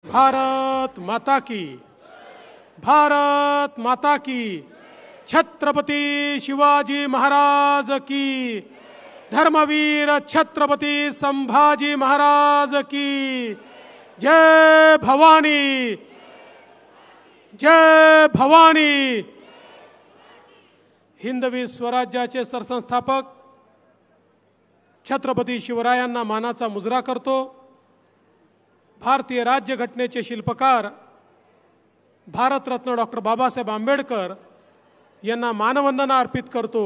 भारत माता की, भारत माता की, छत्रपति शिवाजी महाराज की, धर्मवीर छत्रपति संभाजी महाराज की, जय भवानी, जय भवानी। हिंदवी स्वराज्याचे सरसंस्थापक छत्रपती शिवरायांना मानाचा मुजरा करतो। भारतीय राज्यघटनेचे शिल्पकार भारतरत्न डॉक्टर बाबासाहेब आंबेडकर यांना मानवंदना अर्पित करतो।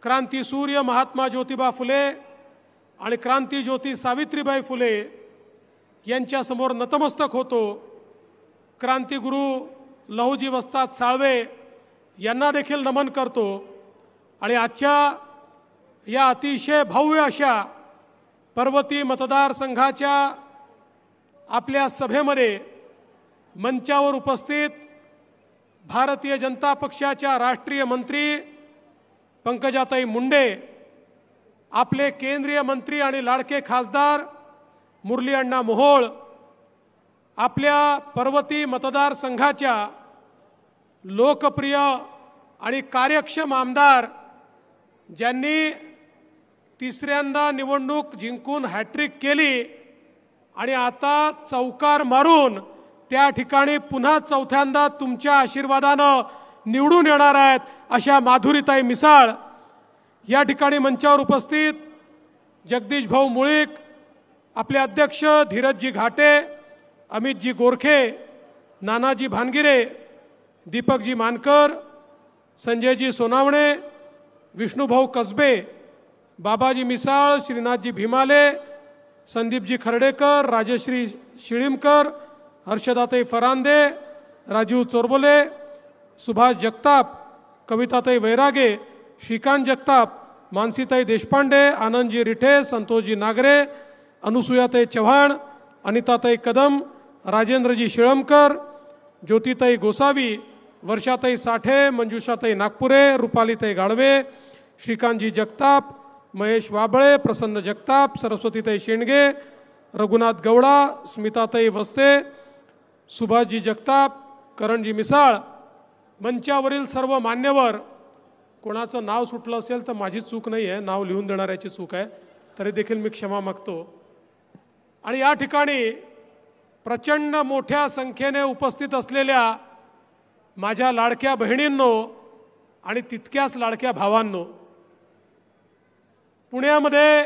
क्रांती सूर्य महात्मा ज्योतिबा फुले आणि क्रांती ज्योती सावित्रीबाई फुले यांच्यासमोर नतमस्तक होतो। क्रांतिगुरु लहुजी वस्ताद साळवे यांना देखील नमन करतो। आणि आजच्या या अतिशय भव्य अशा पर्वती मतदारसंघाच्या आपल्या सभेमध्ये मंचावर उपस्थित भारतीय जनता पक्षाच्या राष्ट्रीय मंत्री पंकजाताई मुंडे, आपले केंद्रीय मंत्री आणि लाडके खासदार मुरली अण्णा मोहोळ, आपल्या पर्वती मतदारसंघाच्या लोकप्रिय आणि कार्यक्षम आमदार ज्यांनी तिसऱ्यांदा निवडणूक जिंकून हॅट्रिक केली आणि आता चौकार मारून त्या ठिकाणी पुन्हा चौथ्यांदा तुमच्या आशीर्वादानं निवडून येणार आहेत अशा माधुरीताई मिसाळ, या ठिकाणी मंचावर उपस्थित जगदीश भाऊ मुळीक, आपले अध्यक्ष धीरजजी घाटे, अमितजी गोरखे, नानाजी भानगिरे, दीपकजी मानकर, संजयजी सोनावणे, विष्णुभाऊ कसबे, बाबाजी मिसाळ, श्रीनाथजी भीमाले, संदीपजी खर्डेकर, राजश्री शिळीमकर, हर्षदाताई फरांदे, राजीव चोरबोले, सुभाष जगताप, कविताताई वैरागे, श्रीकांत जगताप, मानसीताई देशपांडे, आनंदजी रिठे, संतोषजी नागरे, अनुसुयाताई चव्हाण, अनिताताई कदम, राजेंद्रजी शिळमकर, ज्योतिताई गोसावी, वर्षाताई साठे, मंजुषाताई नागपुरे, रुपालीताई गाडवे, श्रीकांतजी जगताप, महेश वाबळे, प्रसन्न जगताप, सरस्वतीताई शेंडगे, रघुनाथ गौडा, स्मिताताई वस्ते, सुभाषजी जगताप, करणजी मिसाळ, मंचावरील सर्व मान्यवर, कोणाचं नाव सुटलं असेल तर माझी चूक नाही आहे, नाव लिहून देणाऱ्याची चूक आहे, तरी देखील मी क्षमा मागतो। आणि या ठिकाणी प्रचंड मोठ्या संख्येने उपस्थित असलेल्या माझ्या लाडक्या बहिणींनो आणि तितक्याच लाडक्या भावांनो, पुण्यामध्ये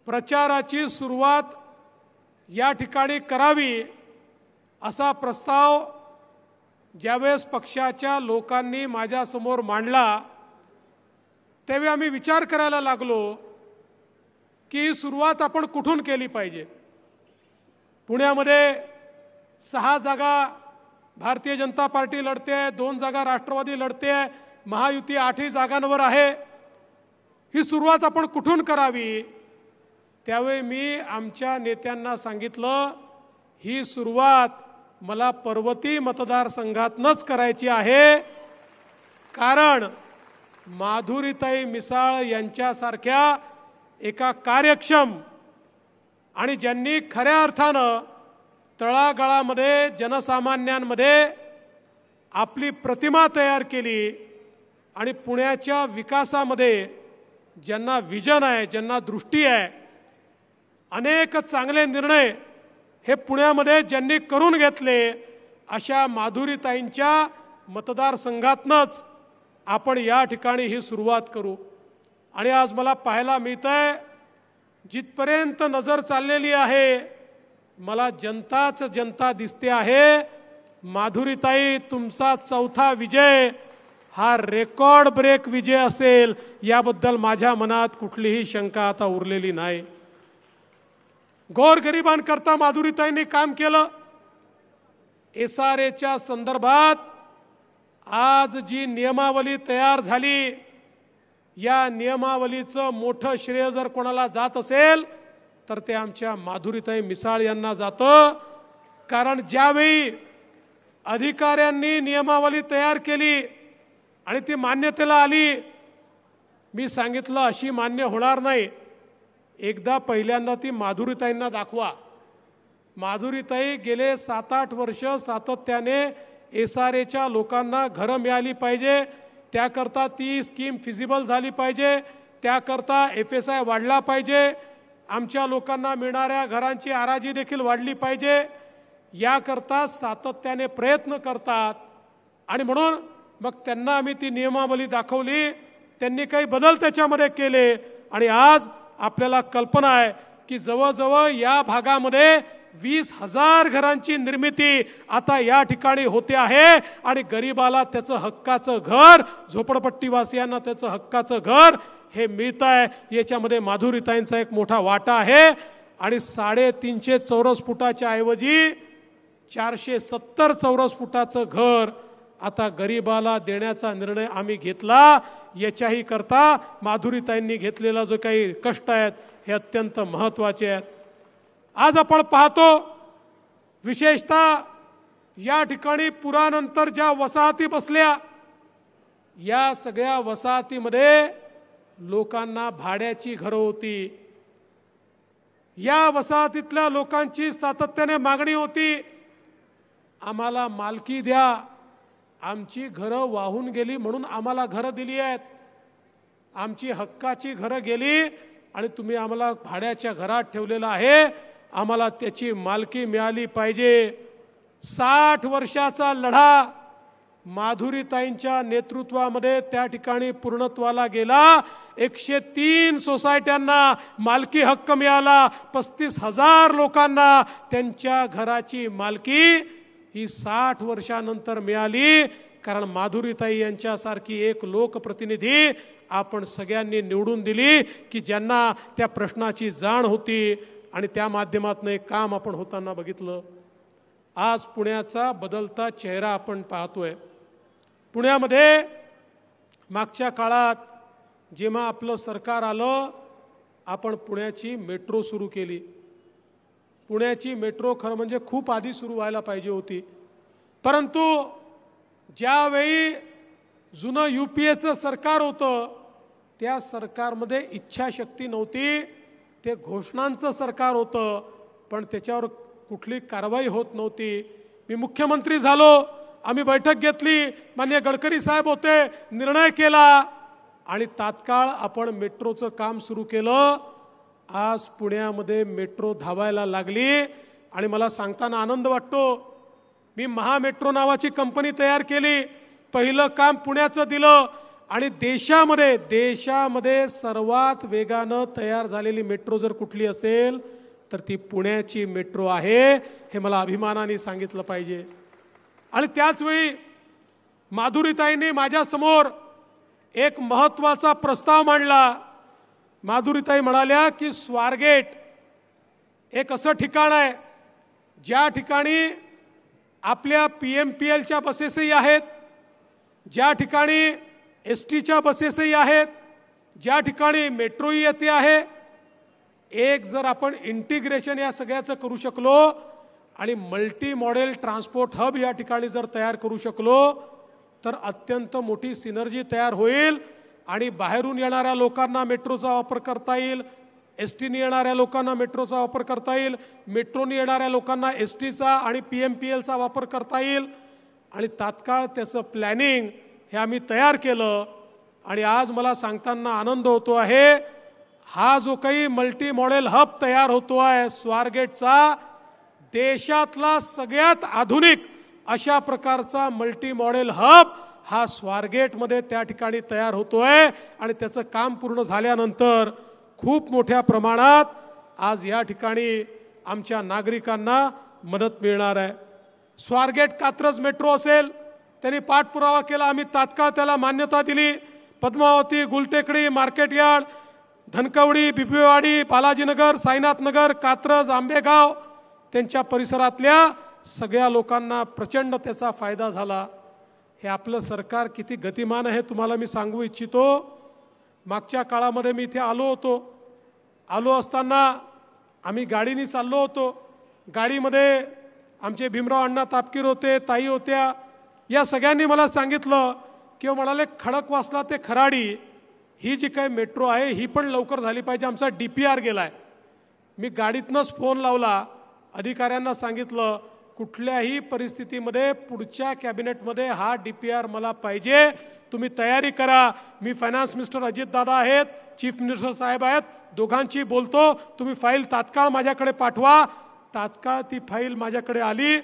प्रचाराची सुरुवात या ठिकाणी करावी असा प्रस्ताव ज्यावेळेस पक्षाच्या लोकांनी माझ्यासमोर मांडला त्यावेळी आम्ही विचार करायला लागलो की सुरुवात आपण कुठून केली पाहिजे। पुण्यामध्ये 6 जागा भारतीय जनता पार्टी लढते, 2 जागा राष्ट्रवादी लढते, महायुती 8 जागांवर आहे। ही सुरुवात आपण कुठून करावी? त्यावेळी मी आमच्या नेत्यांना सांगितलं, ही सुरुवात मला पर्वती मतदारसंघातनंच करायची आहे, कारण माधुरीताई मिसाळ यांच्यासारख्या एका कार्यक्षम आणि ज्यांनी खऱ्या अर्थानं तळागाळामध्ये जनसामान्यांमध्ये आपली प्रतिमा तयार केली आणि पुण्याच्या विकासामध्ये ज्यांना विजन आहे, ज्यांना दृष्टी आहे, अनेक चांगले निर्णय हे पुण्यामध्ये ज्यांनी करून घेतले, अशा माधुरीताईंच्या मतदारसंघातनंच आपण या ठिकाणी ही सुरुवात करू। आणि आज मला पाहायला मिळतंय जिथपर्यंत नजर चाललेली आहे मला जनताच जनता दिसते आहे। माधुरीताई, तुमचा 4था विजय हा रेकॉर्ड ब्रेक विजय असेल याबद्दल माझ्या मनात कुठलीही शंका आता उरलेली नाही। गोरगरिबांकरता माधुरीताईंनी काम केलं। SRAच्या संदर्भात आज जी नियमावली तयार झाली, या नियमावलीचं मोठं श्रेय जर कोणाला जात असेल तर ते आमच्या माधुरीताई मिसाळ यांना जातं। कारण ज्यावेळी अधिकाऱ्यांनी नियमावली तयार केली आणि ती मान्यतेला आली, मी सांगितलं अशी मान्य होणार नाही, एकदा पहिल्यांदा ती माधुरीताईंना दाखवा। माधुरीताई गेले 7-8 वर्ष सातत्याने SRAच्या लोकांना घरं मिळाली पाहिजे, त्याकरता ती स्कीम फिजिबल झाली पाहिजे, त्याकरता FSI वाढला पाहिजे, आमच्या लोकांना मिळणाऱ्या घरांची आराजी देखील वाढली पाहिजे, याकरता सातत्याने प्रयत्न करतात. आणि म्हणून मग त्यांना आम्ही ती नियमावली दाखवली, त्यांनी काही बदल त्याच्यामध्ये केले आणि आज आपल्याला कल्पना आहे की जवळजवळ या भागामध्ये 20,000 घरांची निर्मिती आता या ठिकाणी होते आहे आणि गरिबाला त्याचं हक्काचं घर, झोपडपट्टीवासियांना त्याचं हक्काचं घर हे मिळत आहे. याच्यामध्ये माधुरीताईंचा एक मोठा वाटा आहे. आणि 350 चौरस फुटाच्या ऐवजी 470 चौरस फुटाचं घर आता गरिबाला देण्याचा निर्णय आम्ही घेतला. याच्याही करता माधुरीताईंनी घेतलेला जो काही कष्ट आहेत हे अत्यंत महत्त्वाचे आहेत. आज आपण पाहतो विशेषतः या ठिकाणी पुरानंतर ज्या वसाहती बसल्या, या सगळ्या वसाहतीमध्ये लोकांना भाड्याची घरं होती. या वसाहतीतल्या लोकांची सातत्याने मागणी होती, आम्हाला मालकी द्या, आमची घरं वाहून गेली म्हणून आम्हाला घरं दिली आहेत, आमची हक्काची घरं गेली आणि तुम्ही आम्हाला भाड्याच्या घरात ठेवलेलं आहे, आम्हाला त्याची मालकी मिळाली पाहिजे. 60 वर्षाचा लढा माधुरीताईंच्या नेतृत्वामध्ये त्या ठिकाणी पूर्णत्वाला गेला. 103 सोसायट्यांना मालकी हक्क मिळाला. 35,000 लोकांना त्यांच्या घराची मालकी ही 60 वर्षानंतर मिळाली. कारण माधुरीताई यांच्यासारखी एक लोकप्रतिनिधी आपण सगळ्यांनी निवडून दिली की ज्यांना त्या प्रश्नाची जाण होती आणि त्या माध्यमातून एक काम आपण होताना बघितलं. आज पुण्याचा बदलता चेहरा आपण पाहतोय. पुण्यामध्ये मागच्या काळात जेव्हा आपलं सरकार आलं, आपण पुण्याची मेट्रो सुरू केली. पुण्याची मेट्रो खरं म्हणजे खूप आधी सुरू व्हायला पाहिजे होती, परंतु ज्यावेळी जुनं UPAचं सरकार होतं त्या सरकारमध्ये इच्छाशक्ती नव्हती. ते घोषणांचं सरकार होतं पण त्याच्यावर कुठली कारवाई होत नव्हती. मी मुख्यमंत्री झालो, आम्ही बैठक घेतली, माननीय गडकरी साहेब होते, निर्णय केला आणि तात्काळ आपण मेट्रोचं काम सुरू केलं. आज पुण्यामध्ये मेट्रो धावायला लागली आणि मला सांगताना आनंद वाटतो. मी महामेट्रो नावाची कंपनी तयार केली, पहिलं काम पुण्याचं दिलं आणि देशामध्ये सर्वात वेगानं तयार झालेली मेट्रो जर कुठली असेल तर ती पुण्याची मेट्रो आहे, हे मला अभिमानाने सांगितलं पाहिजे. आणि त्याचवेळी माधुरीताईंनी माझ्यासमोर एक महत्त्वाचा प्रस्ताव मांडला. माधुरीताई म्हणाल्या की स्वारगेट एक असं ठिकाण आहे ज्या ठिकाणी आपल्या PMPLच्या बसेसही आहेत, ज्या ठिकाणी STच्या बसेसही आहेत, ज्या ठिकाणी मेट्रोही येते आहे. एक जर आपण इंटिग्रेशन या सगळ्याचं करू शकलो आणि मल्टी मॉडेल ट्रान्सपोर्ट हब या ठिकाणी जर तयार करू शकलो तर अत्यंत मोठी सिनर्जी तयार होईल आणि बाहेरून येणाऱ्या लोकांना मेट्रोचा वापर करता येईल, STने येणाऱ्या लोकांना मेट्रोचा वापर करता येईल, मेट्रोने येणाऱ्या लोकांना STचा आणि PMPLचा वापर करता येईल. आणि तात्काळ त्याचं प्लॅनिंग हे आम्ही तयार केलं आणि आज मला सांगताना आनंद होतो आहे, हा जो काही मल्टी मॉडेल हब तयार होतो आहे स्वारगेटचा, देशातला सगळ्यात आधुनिक अशा प्रकारचा मल्टी मॉडेल हब हा स्वारगेटमध्ये त्या ठिकाणी तयार होतोय आणि त्याचं काम पूर्ण झाल्यानंतर खूप मोठ्या प्रमाणात आज या ठिकाणी आमच्या नागरिकांना मदत मिळणार आहे. स्वारगेट कात्रज मेट्रो असेल, त्यांनी पाठपुरावा केला, आम्ही तात्काळ त्याला मान्यता दिली. पद्मावती, गुलटेकडी, मार्केट यार्ड, धनकवडी, बिबवेवाडी, बालाजीनगर, साईनाथनगर, कात्रज, आंबेगाव त्यांच्या परिसरातल्या सगळ्या लोकांना प्रचंड त्याचा फायदा झाला. हे आपलं सरकार किती गतिमान आहे तुम्हाला मी सांगू इच्छितो. मागच्या काळामध्ये मी इथे आलो असताना आम्ही गाडीने चाललो होतो. गाडीमध्ये आमचे भीमराव अण्णा तापकीर होते, ताई होत्या. या सगळ्यांनी मला सांगितलं किंवा म्हणाले खडकवासला ते खराडी ही जी काही मेट्रो आहे ही पण लवकर झाली पाहिजे, आमचा DPR गेला आहे. मी गाडीतनंच फोन लावला अधिकाऱ्यांना सांगितलं कुठल्याही परिस्थितीमध्ये पुढच्या कॅबिनेटमध्ये हा DPR मला पाहिजे, तुम्ही तयारी करा. मी फायनान्स मिनिस्टर अजितदादा आहेत, चीफ मिनिस्टर साहेब आहेत, दोघांची बोलतो, तुम्ही फाईल तात्काळ माझ्याकडे पाठवा. तात्काळ ती फाईल माझ्याकडे आली,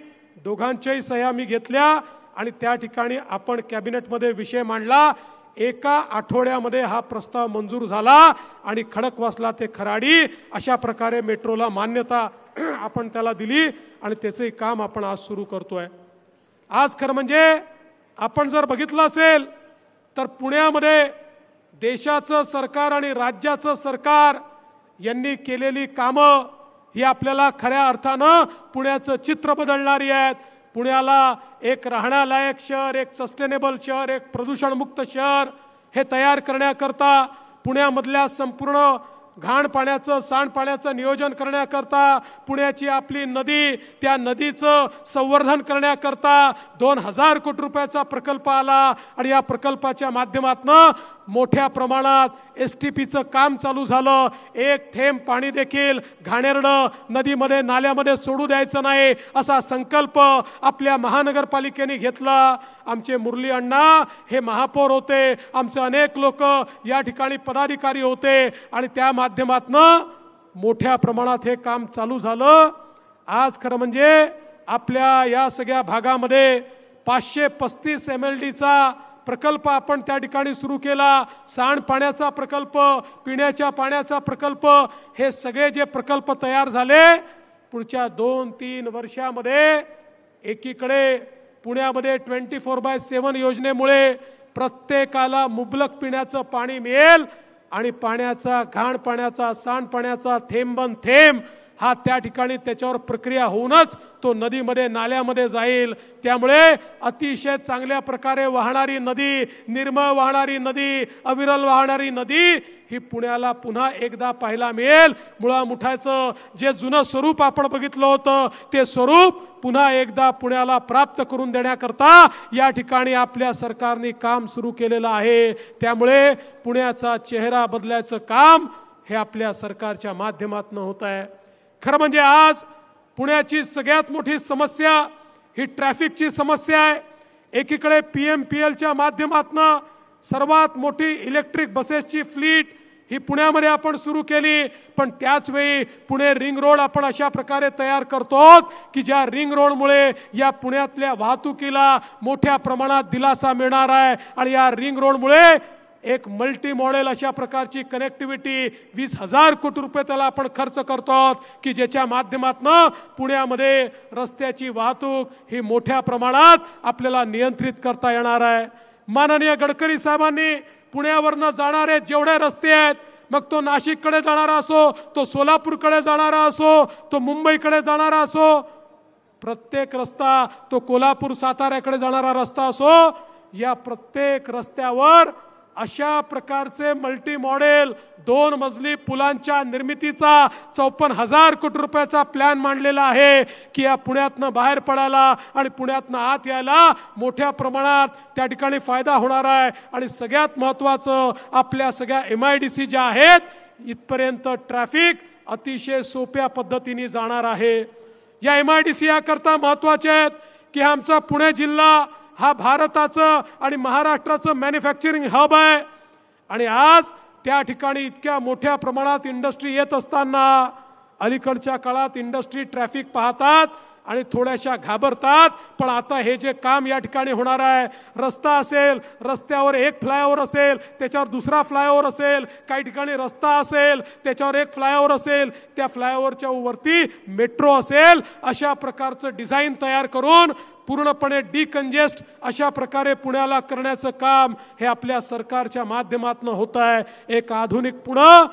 दोघांच्याही सह्या मी घेतल्या आणि त्या ठिकाणी आपण कॅबिनेटमध्ये विषय मांडला. एका आठवड्यामध्ये हा प्रस्ताव मंजूर झाला आणि खडकवासला ते खराडी अशा प्रकारे मेट्रोला मान्यता आपण त्याला दिली आणि त्याचे काम आपण आज सुरू करतोय. आज खरं म्हणजे आपण जर बघितलं असेल तर पुण्यामध्ये देशाचं सरकार आणि राज्याचं सरकार यांनी केलेली कामं ही आपल्याला खऱ्या अर्थानं पुण्याचं चित्र बदलणारी आहेत. पुण्याला एक राहण्यालायक शहर, एक सस्टेनेबल शहर, एक प्रदूषणमुक्त शहर हे तयार करण्याकरता, पुण्यामधल्या संपूर्ण घाण पाण्याचं, सांडपाण्याचं नियोजन करण्याकरता, पुण्याची आपली नदी, त्या नदीचं संवर्धन करण्याकरता 2000 कोटी रुपयाचा प्रकल्प आला आणि या प्रकल्पाच्या माध्यमातून मोठ्या प्रमाणात STPचं काम चालू झालं. एक थेंब पाणी देखील घाणेरडं नदीमध्ये नाल्यामध्ये सोडू द्यायचं नाही असा संकल्प आपल्या महानगरपालिकेने घेतला. आमचे मुरली अण्णा हे महापौर होते, आमचे अनेक लोक या ठिकाणी पदाधिकारी होते आणि त्या माध्यमातून मोठ्या प्रमाणात हे काम चालू झालं. आज खरं म्हणजे आपल्या या सगळ्या भागामध्ये 535 MLDचा प्रकल्प आपण त्या ठिकाणी सुरू केला. सांडपाण्याचा प्रकल्प, पिण्याच्या पाण्याचा प्रकल्प, हे सगळे जे प्रकल्प तयार झाले पुढच्या 2-3 वर्षामध्ये एकीकडे पुण्यामध्ये 24/7 योजनेमुळे प्रत्येकाला मुबलक पिण्याचं पाणी मिळेल आणि पाण्याचा, घाण पाण्याचा, सांडपाण्याचा थेंबन थेंब हा त्या ठिकाणी त्याच्यावर प्रक्रिया होऊनच तो नदीमध्ये नाल्यामध्ये जाईल. त्यामुळे अतिशय चांगल्या प्रकारे वाहणारी नदी, निर्मळ वाहणारी नदी, अविरल वाहणारी नदी ही पुण्याला पुन्हा एकदा पाहायला मिळेल. मुळामुठाचं जे जुनं स्वरूप आपण बघितलं होतं ते स्वरूप पुन्हा एकदा पुण्याला प्राप्त करून देण्याकरता या ठिकाणी आपल्या सरकारने काम सुरू केलेलं आहे. त्यामुळे पुण्याचा चेहरा बदलायचं काम हे आपल्या सरकारच्या माध्यमातून होत आहे. खरं म्हणजे आज पुण्याची सगळ्यात मोठी समस्या ही ट्रॅफिकची समस्या आहे. एकीकडे PMPLच्या माध्यमातून सर्वात मोठी इलेक्ट्रिक बसेसची फ्लीट ही पुण्यामध्ये आपण सुरू केली, पण त्याच वेळी पुणे रिंग रोड आपण अशा प्रकारे तयार करतो की ज्या रिंग रोडमुळे या पुण्यातल्या वाहतुकीला मोठ्या प्रमाणात दिलासा मिळणार आहे आणि या रिंग रोडमुळे एक मल्टी मॉडेल अशा प्रकारची कनेक्टिव्हिटी 20,000 कोटी रुपये त्याला आपण खर्च करतो की ज्याच्या माध्यमातून पुण्यामध्ये रस्त्याची वाहतूक ही मोठ्या प्रमाणात आपल्याला नियंत्रित करता येणार आहे. माननीय गडकरी साहेबांनी पुण्यावरनं जाणारे जेवढे रस्ते आहेत, मग तो नाशिककडे जाणारा असो, तो सोलापूरकडे जाणारा असो, तो मुंबईकडे जाणारा असो, प्रत्येक रस्ता, तो कोल्हापूर साताऱ्याकडे जाणारा रस्ता असो, या प्रत्येक रस्त्यावर अशा प्रकारचे मल्टी मॉडेल 2 मजली पुलांच्या निर्मितीचा 54,000 कोटी रुपयाचा प्लॅन मांडलेला आहे की या पुण्यातनं बाहेर पडायला आणि पुण्यातनं आत यायला मोठ्या प्रमाणात त्या ठिकाणी फायदा होणार आहे. आणि सगळ्यात महत्त्वाचं, आपल्या सगळ्या MIDC ज्या आहेत इथपर्यंत ट्रॅफिक अतिशय सोप्या पद्धतीने जाणार आहे. या MIDC याकरता महत्त्वाचे आहेत की आमचा पुणे जिल्हा हा भारताचं आणि महाराष्ट्राचं मॅन्युफॅक्चरिंग हब आहे आणि आज त्या ठिकाणी इतक्या मोठ्या प्रमाणात इंडस्ट्री येत असताना अलीकडच्या काळात इंडस्ट्री ट्रॅफिक पाहतात आणि थोड्याशा घाबरतात. पण आता हे जे काम या ठिकाणी होणार आहे, रस्ता असेल, रस्त्यावर एक फ्लायओव्हर असेल, त्याच्यावर दुसरा फ्लायओव्हर असेल, काही ठिकाणी रस्ता असेल, त्याच्यावर एक फ्लायओव्हर असेल, त्या फ्लायओव्हरच्या वरती मेट्रो असेल, अशा प्रकारचं डिझाईन तयार करून पूर्णपणे डिकंजेस्ट अशा प्रकारे पुण्याला करण्याचं काम हे आपल्या सरकारच्या माध्यमातून होत आहे. एक आधुनिक पुणे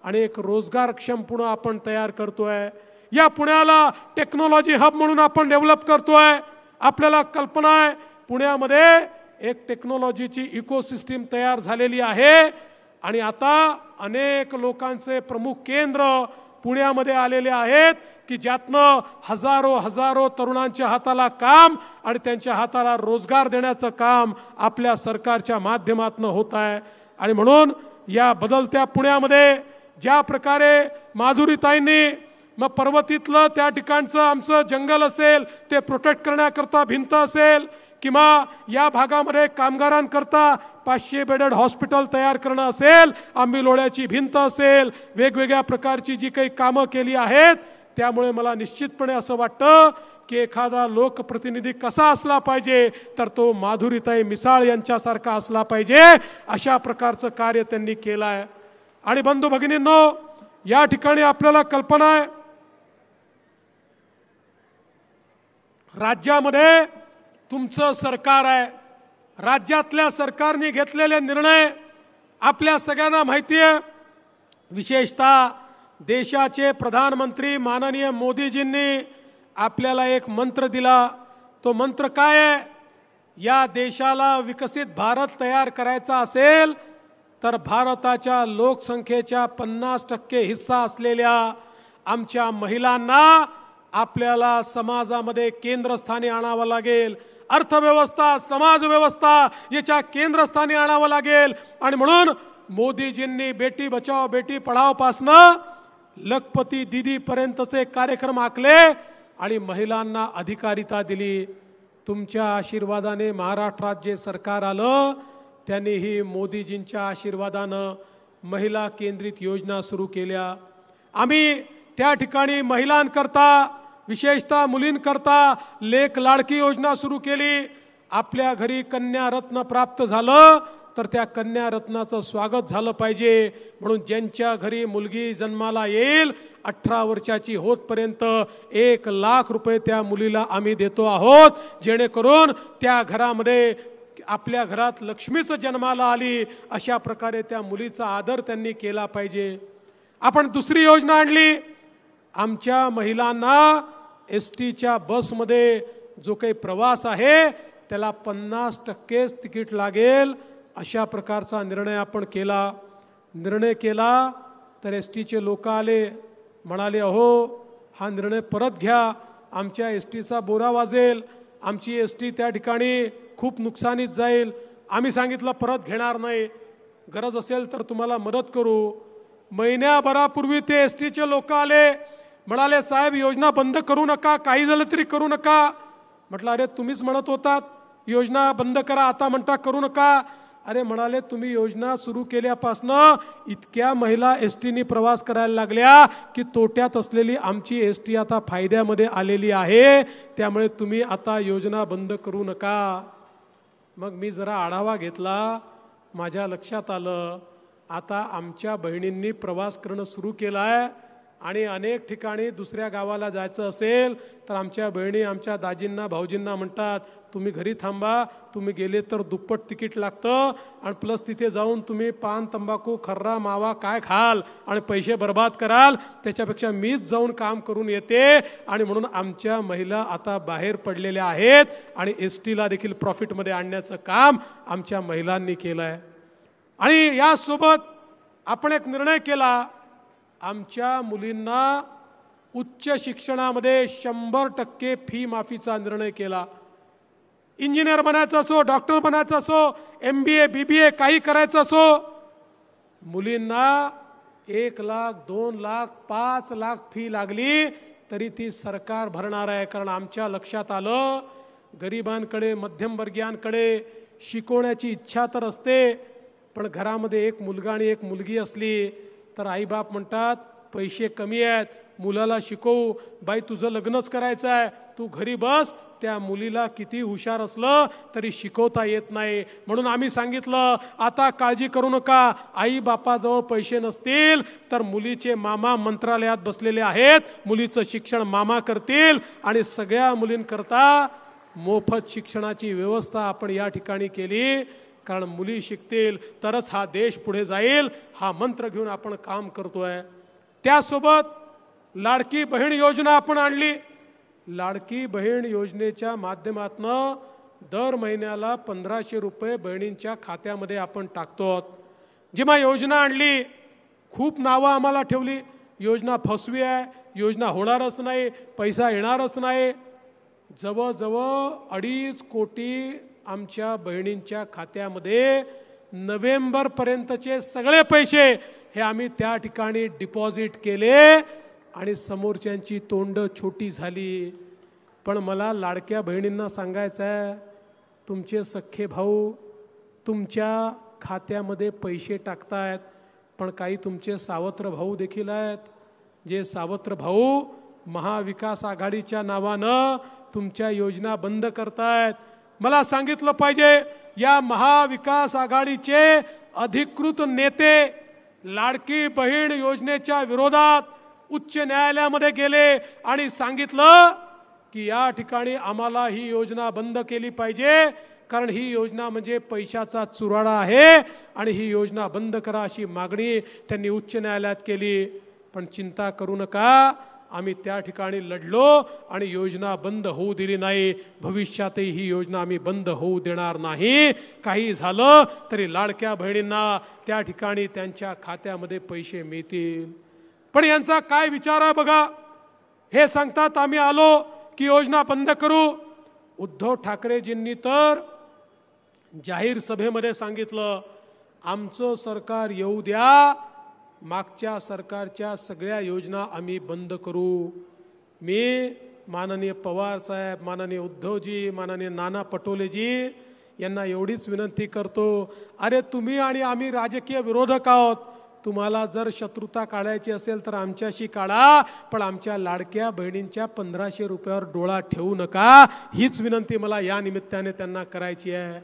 आणि एक रोजगारक्षम पुणे आपण तयार करतोय. या पुण्याला टेक्नॉलॉजी हब म्हणून आपण डेव्हलप करतोय. आपल्याला कल्पना आहे पुण्यामध्ये एक टेक्नॉलॉजीची इकोसिस्टीम तयार झालेली आहे आणि आता अनेक लोकांचे प्रमुख केंद्र पुण्यामध्ये आलेले आहेत की ज्यातनं हजारो तरुणांच्या हाताला काम आणि त्यांच्या हाताला रोजगार देण्याचं काम आपल्या सरकारच्या माध्यमातून होत आहे. आणि म्हणून या बदलत्या पुण्यामध्ये ज्या प्रकारे माधुरीताईंनी मग पर्वतीतलं त्या ठिकाणचं आमचं जंगल असेल ते प्रोटेक्ट करण्याकरता भिंत असेल, किंवा या भागामध्ये कामगारांकरता 500 बेडेड हॉस्पिटल तयार करणं असेल, आंबीलोळ्याची भिंत असेल, वेगवेगळ्या प्रकारची जी काही कामं केली आहेत, त्यामुळे मला निश्चितपणे असं वाटतं की एखादा लोकप्रतिनिधी कसा असला पाहिजे तर तो माधुरीताई मिसाळ यांच्यासारखा असला पाहिजे. अशा प्रकारचं कार्य त्यांनी केलं आहे. आणि बंधू भगिनींनो, या ठिकाणी आपल्याला कल्पना आहे, राज्यामध्ये तुमचं सरकार आहे, राज्यातल्या सरकारने घेतलेले निर्णय आपल्या सगळ्यांना माहिती आहे. विशेषतः देशाचे प्रधानमंत्री माननीय मोदीजींनी आपल्याला एक मंत्र दिला. तो मंत्र काय आहे? या देशाला विकसित भारत तयार करायचा असेल तर भारताच्या लोकसंख्येच्या 50% हिस्सा असलेल्या आमच्या महिलांना आपल्याला समाजामध्ये केंद्रस्थानी आणावं लागेल. अर्थव्यवस्था, समाज व्यवस्था याच्या केंद्रस्थानी आणावं लागेल. आणि म्हणून मोदीजींनी बेटी बचाओ बेटी पढाओ पासनं लखपती दीदी पर्यंतचे कार्यक्रम आखले आणि महिलांना अधिकारिता दिली. तुमच्या आशीर्वादाने महाराष्ट्रात जे सरकार आलं त्यांनी ही मोदीजींच्या आशीर्वादानं महिला केंद्रित योजना सुरू केल्या. आम्ही त्या ठिकाणी महिलांकरता, विशेषतः मुलींकरता लेक लाडकी योजना सुरू केली. आपल्या घरी कन्या रत्न प्राप्त झालं तर त्या कन्या रत्नाचं स्वागत झालं पाहिजे, म्हणून ज्यांच्या घरी मुलगी जन्माला येईल 18 वर्षाची होतपर्यंत 1 लाख रुपये त्या मुलीला आम्ही देतो आहोत, जेणेकरून त्या घरामध्ये आपल्या घरात लक्ष्मीचं जन्माला आली अशा प्रकारे त्या मुलीचा आदर त्यांनी केला पाहिजे. आपण दुसरी योजना आणली. आमच्या महिलांना STच्या बसमध्ये जो काही प्रवास आहे त्याला 50% तिकीट लागेल अशा प्रकारचा निर्णय आपण केला. निर्णय केला तर STचे लोक आले, म्हणाले अहो हा निर्णय परत घ्या, आमच्या STचा बोरा वाजेल, आमची ST त्या ठिकाणी खूप नुकसानीत जाईल. आम्ही सांगितलं परत घेणार नाही, गरज असेल तर तुम्हाला मदत करू. महिन्याभरापूर्वी ते STचे लोक आले, म्हणाले साहेब योजना बंद करू नका, काही झालं तरी करू नका. म्हटलं अरे तुम्हीच म्हणत होतात योजना बंद करा, आता म्हणता करू नका. अरे म्हणाले तुम्ही योजना सुरू केल्यापासनं इतक्या महिला STनी प्रवास करायला लागल्या की तोट्यात असलेली आमची ST आता फायद्यामध्ये आलेली आहे, त्यामुळे तुम्ही आता योजना बंद करू नका. मग मी जरा आढावा घेतला, माझ्या लक्षात आलं आता आमच्या बहिणींनी प्रवास करणं सुरू केलं आहे आणि अनेक ठिकाणी दुसऱ्या गावाला जायचं असेल तर आमच्या बहिणी आमच्या दाजींना भाऊजींना म्हणतात तुम्ही घरी थांबा, तुम्ही गेले तर दुप्पट तिकीट लागतं आणि प्लस तिथे जाऊन तुम्ही पान तंबाखू खर्रा मावा काय खाल आणि पैसे बर्बाद कराल, त्याच्यापेक्षा मीच जाऊन काम करून येते. आणि म्हणून आमच्या महिला आता बाहेर पडलेल्या आहेत आणि STला देखील प्रॉफिटमध्ये आणण्याचं काम आमच्या महिलांनी केलं आहे. आणि यासोबत आपण एक निर्णय केला, आमच्या मुलींना उच्च शिक्षणामध्ये 100% फी माफीचा निर्णय केला. इंजिनियर बनायचं असो, डॉक्टर बनायचं असो, MBA BBA काही करायचं असो, मुलींना 1 लाख 2 लाख 5 लाख फी लागली तरी ती सरकार भरणार आहे. कारण आमच्या लक्षात आलं गरिबांकडे मध्यमवर्गीयांकडे शिकवण्याची इच्छा तर असते, पण घरामध्ये एक मुलगा आणि एक मुलगी असली तर आईबाप म्हणतात पैसे कमी आहेत, मुलाला शिकवू, बाई तुझं लग्नच करायचं आहे, तू घरी बस. त्या मुलीला किती हुशार असलं तरी शिकवता येत नाही. म्हणून आम्ही सांगितलं आता काळजी करू नका, आई बापाजवळ पैसे नसतील तर मुलीचे मामा मंत्रालयात बसलेले आहेत, मुलीचं शिक्षण मामा करतील आणि सगळ्या मुलींकरता मोफत शिक्षणाची व्यवस्था आपण या ठिकाणी केली. कारण मुली शिकतील तरच हा देश पुढे जाईल, हा मंत्र घेऊन आपण काम करतोय. त्यासोबत लाडकी बहीण योजना आपण आणली. लाडकी बहीण योजनेच्या माध्यमातून दर महिन्याला 1500 रुपये बहिणींच्या खात्यामध्ये आपण टाकतो. जेव्हा योजना आणली खूप नावं आम्हाला ठेवली, योजना फसवी आहे, योजना होणारच नाही, पैसा येणारच नाही. जवळजवळ 2.5 कोटी आमच्या बहिणींच्या खात्यामध्ये नोव्हेंबरपर्यंतचे सगळे पैसे हे आम्ही त्या ठिकाणी डिपॉझिट केले आणि समोरच्यांची तोंड छोटी झाली। पण मला लाडक्या बहिणींना सांगायचं आहे, तुमचे सख्खे भाऊ तुमच्या खात्यामध्ये पैसे टाकतायत, पण काही तुमचे सावत्र भाऊ देखील आहेत, जे सावत्र भाऊ महाविकास आघाडीच्या नावानं तुमच्या योजना बंद करतायत। मला सांगितलं पाहिजे, या महाविकास आघाडीचे अधिकृत नेते लाडकी बहीण योजनेच्या विरोधात उच्च न्यायालयामध्ये गेले आणि सांगितलं की या ठिकाणी आम्हाला ही योजना बंद केली पाहिजे, कारण ही योजना म्हणजे पैशाचा चुराडा आहे आणि ही योजना बंद करा अशी मागणी त्यांनी उच्च न्यायालयात केली। पण चिंता करू नका, आम्ही त्या ठिकाणी लढलो आणि योजना बंद होऊ दिली नाही। भविष्यातही ही योजना आम्ही बंद होऊ देणार नाही। काही झालं तरी लाडक्या बहिणींना त्या ठिकाणी त्यांच्या खात्यामध्ये पैसे मिळतील। पण यांचा काय विचार आहे बघा, हे सांगतात आम्ही आलो की योजना बंद करू। उद्धव ठाकरेजींनी तर जाहीर सभेमध्ये सांगितलं, आमचं सरकार येऊ द्या, मागच्या सरकारच्या सगळ्या योजना आम्ही बंद करू। मी माननीय पवार साहेब, माननीय उद्धवजी, माननीय नाना पटोलेजी यांना एवढीच विनंती करतो, अरे तुम्ही आणि आम्ही राजकीय विरोधक आहोत, तुम्हाला जर शत्रुता काढायची असेल तर आमच्याशी काढा, पण आमच्या लाडक्या बहिणींच्या 1500 रुपयावर डोळा ठेवू नका, हीच विनंती मला या निमित्ताने त्यांना करायची आहे।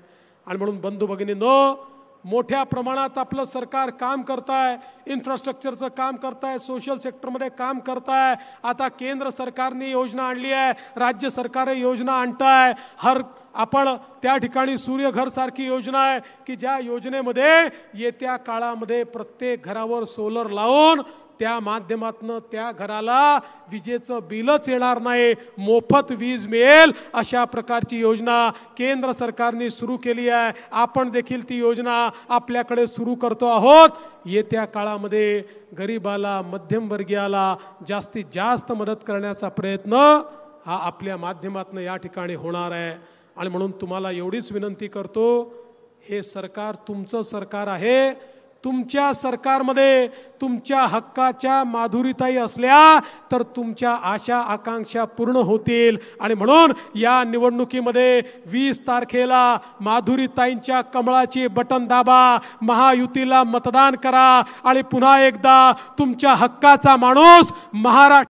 आणि म्हणून बंधू भगिनींनो, मोठ्या प्रमाणात आपलं सरकार काम करताय, इन्फ्रास्ट्रक्चरचं काम करताय, सोशल सेक्टरमध्ये काम करताय। आता केंद्र सरकारने योजना आणली आहे, राज्य सरकार योजना आणताय। आपण त्या ठिकाणी सूर्यघर सारखी योजना आहे की ज्या योजनेमध्ये येत्या काळामध्ये प्रत्येक घरावर सोलर लावून त्या माध्यमातून त्या घराला विजेचं बिलच येणार नाही, मोफत वीज मिळेल, अशा प्रकारची योजना केंद्र सरकारने सुरू केली आहे। आपण देखील ती योजना आपल्याकडे सुरू करतो आहोत। येत्या काळामध्ये गरीबाला, मध्यमवर्गीयाला जास्तीत जास्त मदत करण्याचा प्रयत्न हा आपल्या माध्यमातून या ठिकाणी होणार आहे। आणि म्हणून तुम्हाला एवढीच विनंती करतो, हे सरकार तुमचं सरकार आहे। तुमच्या सरकारमध्ये तुमच्या हक्काच्या माधुरीताई असल्या तर तुमच्या आशा आकांक्षा पूर्ण होतील। आणि म्हणून या निवडणुकीमध्ये 20 तारखेला माधुरीताईंच्या कमळाची बटन दाबा, महायुतीला मतदान करा आणि पुन्हा एकदा तुमच्या हक्काचा माणूस महाराष्ट्र